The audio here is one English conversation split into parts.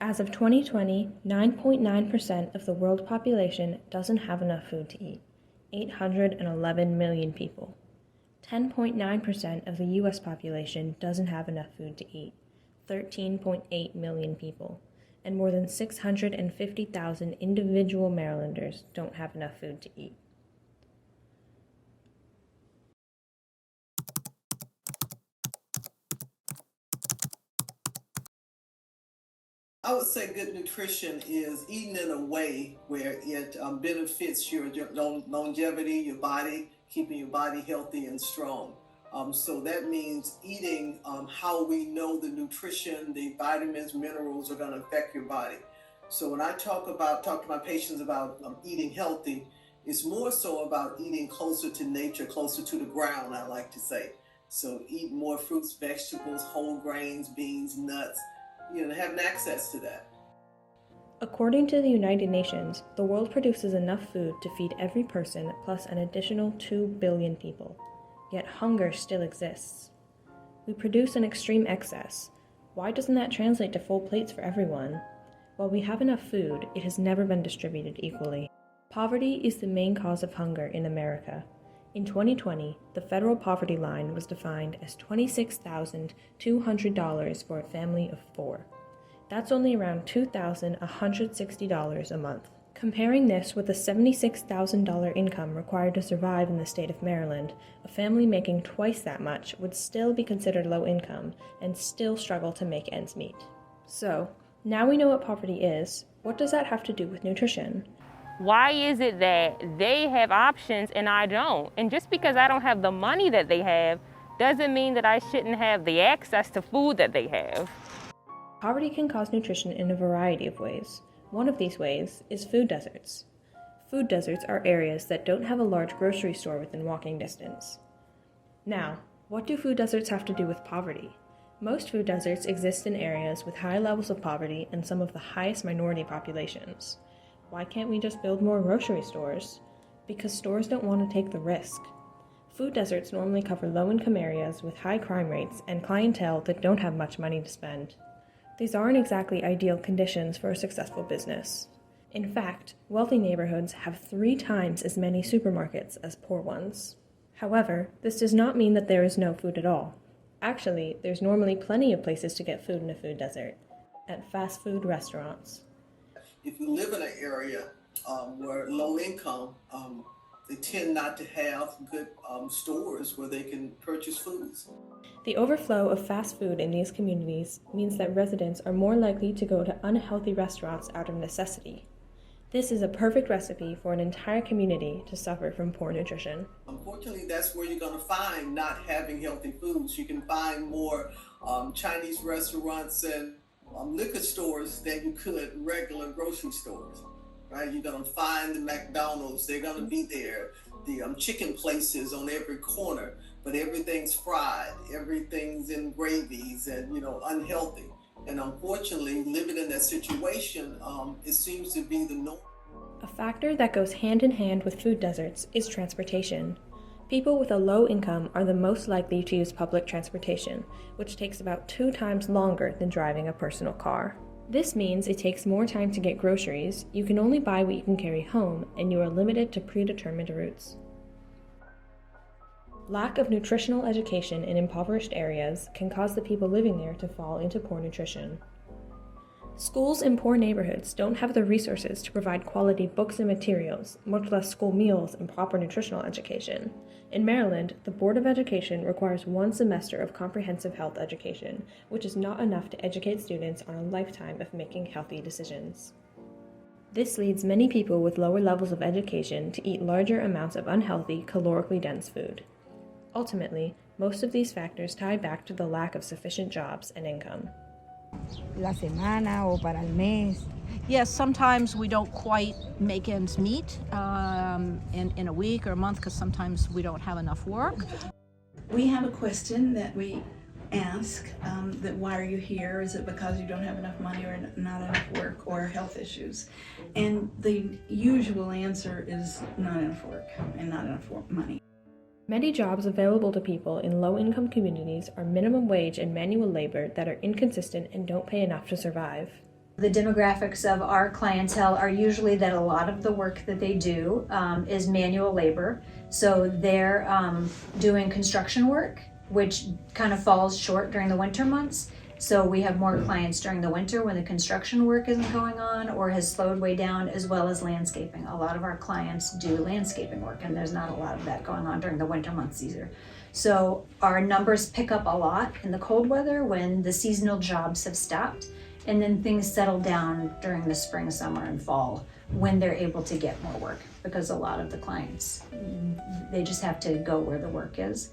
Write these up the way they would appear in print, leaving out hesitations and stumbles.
As of 2020, 9.9% of the world population doesn't have enough food to eat, 811 million people. 10.9% of the US population doesn't have enough food to eat, 13.8 million people. And more than 650,000 individual Marylanders don't have enough food to eat. I would say good nutrition is eating in a way where it benefits your longevity, your body, keeping your body healthy and strong. So that means eating how we know the nutrition, the vitamins, minerals are going to affect your body. So when I talk to my patients about eating healthy, it's more so about eating closer to nature, closer to the ground, I like to say. So eat more fruits, vegetables, whole grains, beans, nuts, having access to that. According to the United Nations, the world produces enough food to feed every person plus an additional 2 billion people. Yet hunger still exists. We produce an extreme excess. Why doesn't that translate to full plates for everyone? While we have enough food, it has never been distributed equally. Poverty is the main cause of hunger in America. In 2020, the federal poverty line was defined as $26,200 for a family of 4. That's only around $2,160 a month. Comparing this with the $76,000 income required to survive in the state of Maryland, a family making twice that much would still be considered low income and still struggle to make ends meet. So, now we know what poverty is, what does that have to do with nutrition? Why is it that they have options and I don't? And just because I don't have the money that they have doesn't mean that I shouldn't have the access to food that they have. Poverty can cause nutrition in a variety of ways. One of these ways is food deserts. Food deserts are areas that don't have a large grocery store within walking distance. Now, what do food deserts have to do with poverty? Most food deserts exist in areas with high levels of poverty and some of the highest minority populations. Why can't we just build more grocery stores? Because stores don't want to take the risk. Food deserts normally cover low-income areas with high crime rates and clientele that don't have much money to spend. These aren't exactly ideal conditions for a successful business. In fact, wealthy neighborhoods have 3 times as many supermarkets as poor ones. However, this does not mean that there is no food at all. Actually, there's normally plenty of places to get food in a food desert, at fast food restaurants. If you live in an area where low income, they tend not to have good stores where they can purchase foods. The overflow of fast food in these communities means that residents are more likely to go to unhealthy restaurants out of necessity. This is a perfect recipe for an entire community to suffer from poor nutrition. Unfortunately, that's where you're going to find not having healthy foods. You can find more Chinese restaurants and liquor stores than you could regular grocery stores. Right? You're going to find the McDonald's, they're going to be there. The chicken places on every corner, but everything's fried, everything's in gravies and, unhealthy. And unfortunately, living in that situation, it seems to be the norm. A factor that goes hand in hand with food deserts is transportation. People with a low income are the most likely to use public transportation, which takes about 2 times longer than driving a personal car. This means it takes more time to get groceries, you can only buy what you can carry home, and you are limited to predetermined routes. Lack of nutritional education in impoverished areas can cause the people living there to fall into poor nutrition. Schools in poor neighborhoods don't have the resources to provide quality books and materials, much less school meals and proper nutritional education. In Maryland, the Board of Education requires 1 semester of comprehensive health education, which is not enough to educate students on a lifetime of making healthy decisions. This leads many people with lower levels of education to eat larger amounts of unhealthy, calorically dense food. Ultimately, most of these factors tie back to the lack of sufficient jobs and income. La semana o para el mes. Yes, sometimes we don't quite make ends meet in a week or a month because sometimes we don't have enough work. We have a question that we ask, that why are you here? Is it because you don't have enough money or not enough work or health issues? And the usual answer is not enough work and not enough money. Many jobs available to people in low-income communities are minimum wage and manual labor that are inconsistent and don't pay enough to survive. The demographics of our clientele are usually that a lot of the work that they do is manual labor. So they're doing construction work, which kind of falls short during the winter months. So we have more clients during the winter when the construction work isn't going on or has slowed way down, as well as landscaping. A lot of our clients do landscaping work, and there's not a lot of that going on during the winter months either. So our numbers pick up a lot in the cold weather when the seasonal jobs have stopped. And then things settle down during the spring, summer, and fall when they're able to get more work, because a lot of the clients, they just have to go where the work is.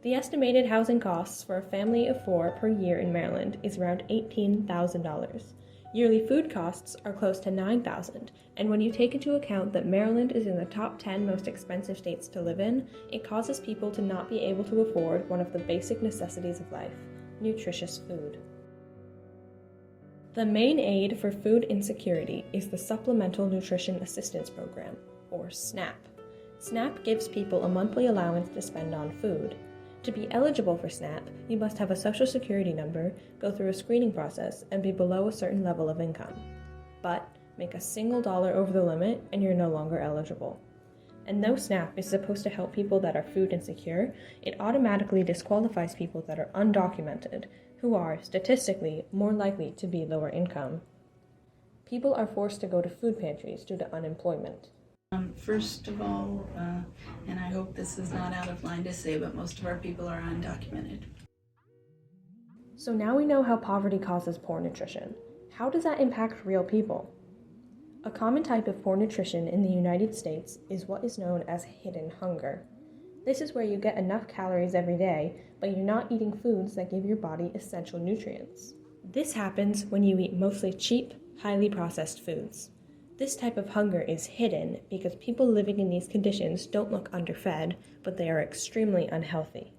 The estimated housing costs for a family of 4 per year in Maryland is around $18,000. Yearly food costs are close to $9,000, and when you take into account that Maryland is in the top 10 most expensive states to live in, it causes people to not be able to afford one of the basic necessities of life, nutritious food. The main aid for food insecurity is the Supplemental Nutrition Assistance Program, or SNAP. SNAP gives people a monthly allowance to spend on food. To be eligible for SNAP, you must have a Social Security number, go through a screening process, and be below a certain level of income. But make a single dollar over the limit and you're no longer eligible. And though SNAP is supposed to help people that are food insecure, it automatically disqualifies people that are undocumented, who are, statistically, more likely to be lower income. People are forced to go to food pantries due to unemployment. First of all, and I hope this is not out of line to say, but most of our people are undocumented. So now we know how poverty causes poor nutrition. How does that impact real people? A common type of poor nutrition in the United States is what is known as hidden hunger. This is where you get enough calories every day, but you're not eating foods that give your body essential nutrients. This happens when you eat mostly cheap, highly processed foods. This type of hunger is hidden because people living in these conditions don't look underfed, but they are extremely unhealthy.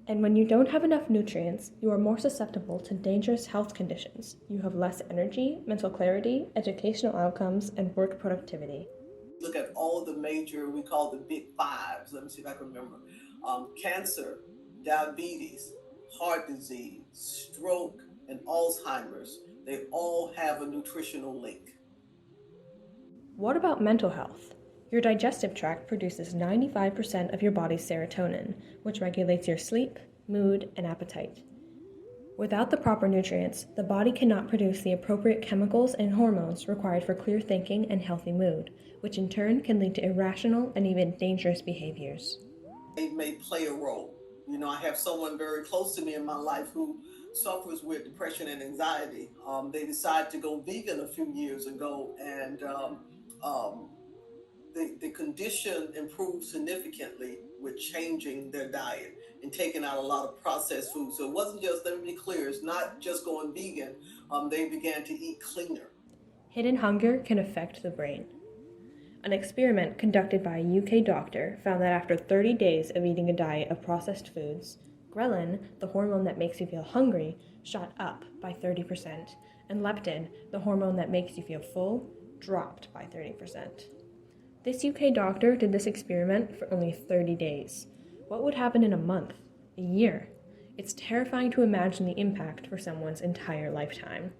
And when you don't have enough nutrients, you are more susceptible to dangerous health conditions. You have less energy, mental clarity, educational outcomes, and work productivity. Look at all the major, we call the big fives. Let me see if I can remember. Cancer, diabetes, heart disease, stroke, and Alzheimer's. They all have a nutritional link. What about mental health? Your digestive tract produces 95% of your body's serotonin, which regulates your sleep, mood, and appetite. Without the proper nutrients, the body cannot produce the appropriate chemicals and hormones required for clear thinking and healthy mood, which in turn can lead to irrational and even dangerous behaviors. They may play a role. You know, I have someone very close to me in my life who suffers with depression and anxiety. They decided to go vegan a few years ago, and the condition improved significantly with changing their diet and taking out a lot of processed food. So it wasn't just, let me be clear, it's not just going vegan. They began to eat cleaner. Hidden hunger can affect the brain. An experiment conducted by a UK doctor found that after 30 days of eating a diet of processed foods, ghrelin, the hormone that makes you feel hungry, shot up by 30%, and leptin, the hormone that makes you feel full, dropped by 30%. This UK doctor did this experiment for only 30 days. What would happen in a month, a year? It's terrifying to imagine the impact for someone's entire lifetime.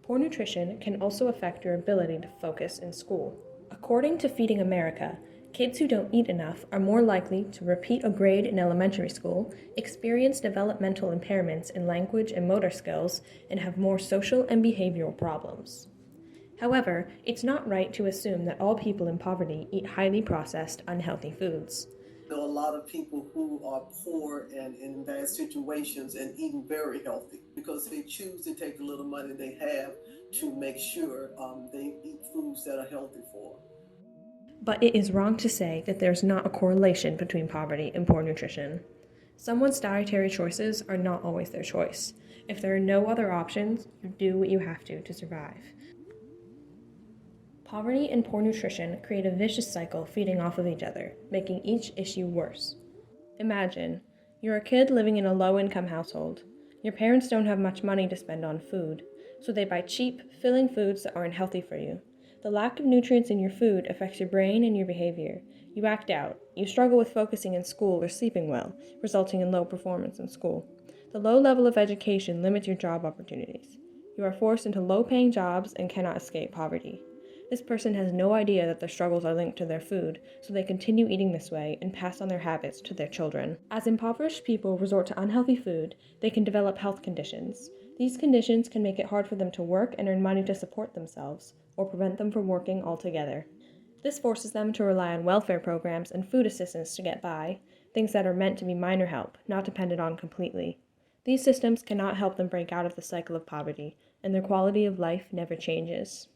Poor nutrition can also affect your ability to focus in school. According to Feeding America, kids who don't eat enough are more likely to repeat a grade in elementary school, experience developmental impairments in language and motor skills, and have more social and behavioral problems. However, it's not right to assume that all people in poverty eat highly processed, unhealthy foods. There are a lot of people who are poor and in bad situations and eating very healthy because they choose to take the little money they have to make sure they eat foods that are healthy for them. But it is wrong to say that there's not a correlation between poverty and poor nutrition. Someone's dietary choices are not always their choice. If there are no other options, you do what you have to survive. Poverty and poor nutrition create a vicious cycle feeding off of each other, making each issue worse. Imagine, you're a kid living in a low-income household. Your parents don't have much money to spend on food, so they buy cheap, filling foods that aren't healthy for you. The lack of nutrients in your food affects your brain and your behavior. You act out. You struggle with focusing in school or sleeping well, resulting in low performance in school. The low level of education limits your job opportunities. You are forced into low-paying jobs and cannot escape poverty. This person has no idea that their struggles are linked to their food, so they continue eating this way and pass on their habits to their children. As impoverished people resort to unhealthy food, they can develop health conditions. These conditions can make it hard for them to work and earn money to support themselves, or prevent them from working altogether. This forces them to rely on welfare programs and food assistance to get by, things that are meant to be minor help, not depended on completely. These systems cannot help them break out of the cycle of poverty, and their quality of life never changes.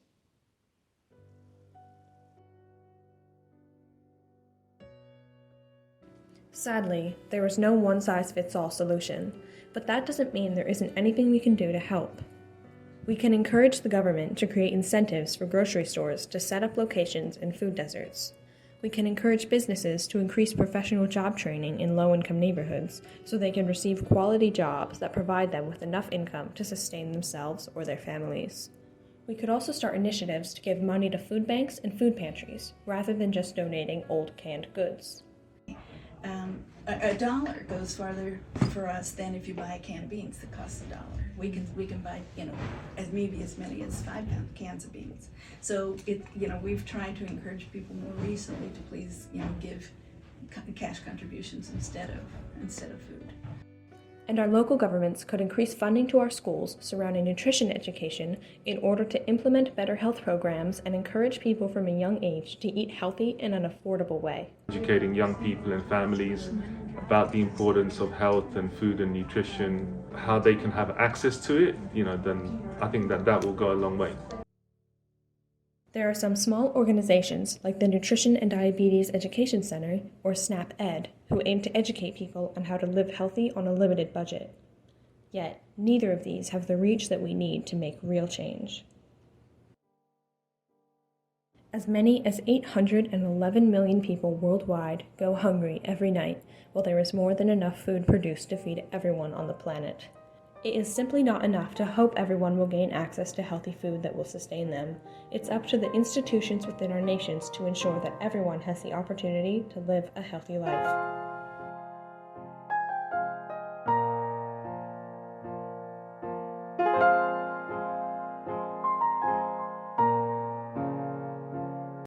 Sadly, there is no one-size-fits-all solution, but that doesn't mean there isn't anything we can do to help. We can encourage the government to create incentives for grocery stores to set up locations in food deserts. We can encourage businesses to increase professional job training in low-income neighborhoods so they can receive quality jobs that provide them with enough income to sustain themselves or their families. We could also start initiatives to give money to food banks and food pantries, rather than just donating old canned goods. A dollar goes farther for us than if you buy a can of beans that costs $1. We can buy, as many as 5 cans of beans. So we've tried to encourage people more recently to please give cash contributions instead of food. And our local governments could increase funding to our schools surrounding nutrition education in order to implement better health programs and encourage people from a young age to eat healthy in an affordable way. Educating young people and families about the importance of health and food and nutrition, how they can have access to it, then I think that will go a long way. There are some small organizations like the Nutrition and Diabetes Education Center, or SNAP-Ed, who aim to educate people on how to live healthy on a limited budget. Yet, neither of these have the reach that we need to make real change. As many as 811 million people worldwide go hungry every night, while there is more than enough food produced to feed everyone on the planet. It is simply not enough to hope everyone will gain access to healthy food that will sustain them. It's up to the institutions within our nations to ensure that everyone has the opportunity to live a healthy life.